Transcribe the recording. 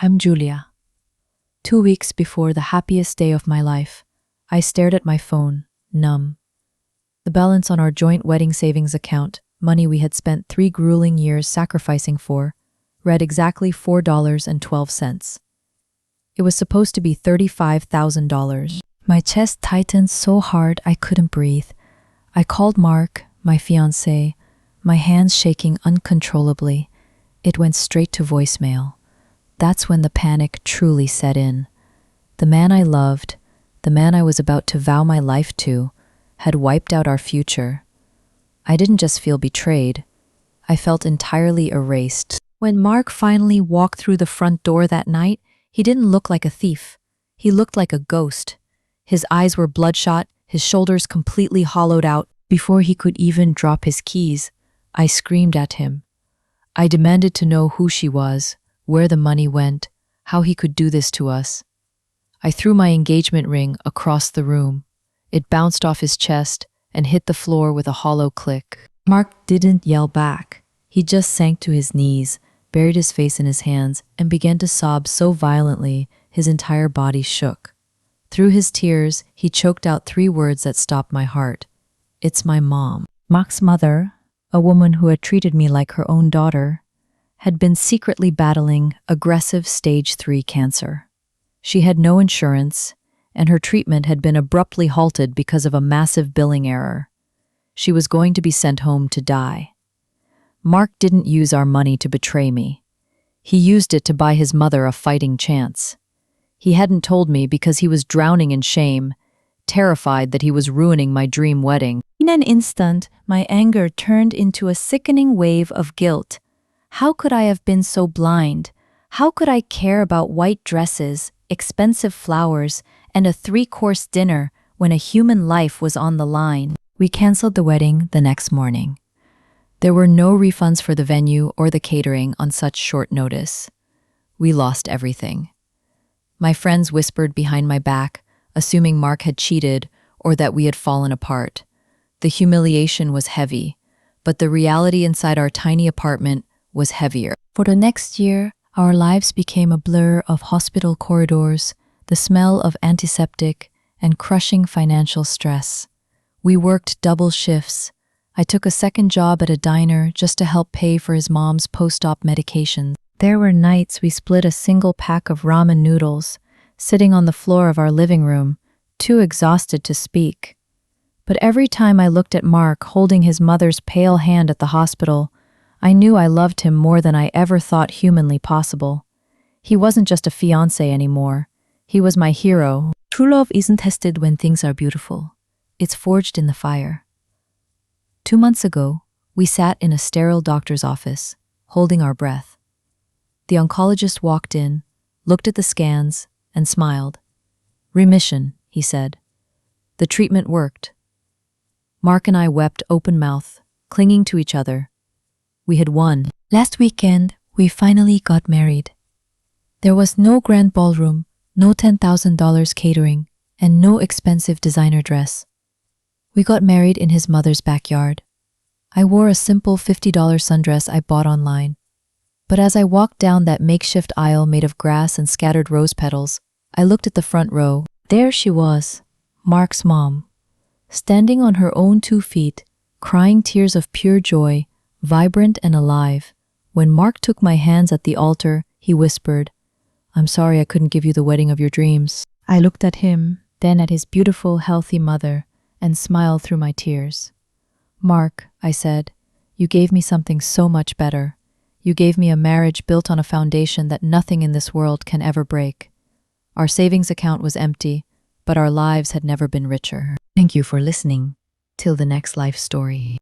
I'm Julia. 2 weeks before the happiest day of my life, I stared at my phone, numb. The balance on our joint wedding savings account, money we had spent 3 grueling years sacrificing for, read exactly $4.12. It was supposed to be $35,000. My chest tightened so hard I couldn't breathe. I called Mark, my fiancé, my hands shaking uncontrollably. It went straight to voicemail. That's when the panic truly set in. The man I loved, the man I was about to vow my life to, had wiped out our future. I didn't just feel betrayed. I felt entirely erased. When Mark finally walked through the front door that night, he didn't look like a thief. He looked like a ghost. His eyes were bloodshot, his shoulders completely hollowed out. Before he could even drop his keys, I screamed at him. I demanded to know who she was, where the money went, how he could do this to us. I threw my engagement ring across the room. It bounced off his chest and hit the floor with a hollow click. Mark didn't yell back. He just sank to his knees, buried his face in his hands, and began to sob so violently his entire body shook. Through his tears, he choked out 3 words that stopped my heart. It's my mom. Mark's mother, a woman who had treated me like her own daughter, had been secretly battling aggressive stage 3 cancer. She had no insurance, and her treatment had been abruptly halted because of a massive billing error. She was going to be sent home to die. Mark didn't use our money to betray me. He used it to buy his mother a fighting chance. He hadn't told me because he was drowning in shame, terrified that he was ruining my dream wedding. In an instant, my anger turned into a sickening wave of guilt. How could I have been so blind? How could I care about white dresses, expensive flowers, and a 3-course dinner when a human life was on the line? We canceled the wedding the next morning. There were no refunds for the venue or the catering on such short notice. We lost everything. My friends whispered behind my back, assuming Mark had cheated or that we had fallen apart. The humiliation was heavy, but the reality inside our tiny apartment was heavier. For the next year, our lives became a blur of hospital corridors, the smell of antiseptic, and crushing financial stress. We worked double shifts. I took a second job at a diner just to help pay for his mom's post-op medications. There were nights we split a single pack of ramen noodles, sitting on the floor of our living room, too exhausted to speak. But every time I looked at Mark holding his mother's pale hand at the hospital, I knew I loved him more than I ever thought humanly possible. He wasn't just a fiancé anymore. He was my hero. True love isn't tested when things are beautiful. It's forged in the fire. 2 months ago, we sat in a sterile doctor's office, holding our breath. The oncologist walked in, looked at the scans, and smiled. "Remission," he said. The treatment worked. Mark and I wept open-mouthed, clinging to each other. We had won. Last weekend, we finally got married. There was no grand ballroom, no $10,000 catering, and no expensive designer dress. We got married in his mother's backyard. I wore a simple $50 sundress I bought online. But as I walked down that makeshift aisle made of grass and scattered rose petals, I looked at the front row. There she was, Mark's mom, standing on her own 2 feet, crying tears of pure joy, vibrant and alive. When Mark took my hands at the altar, he whispered, "I'm sorry I couldn't give you the wedding of your dreams." I looked at him, then at his beautiful, healthy mother, and smiled through my tears. "Mark," I said, "you gave me something so much better. You gave me a marriage built on a foundation that nothing in this world can ever break." Our savings account was empty, but our lives had never been richer. Thank you for listening. Till the next life story.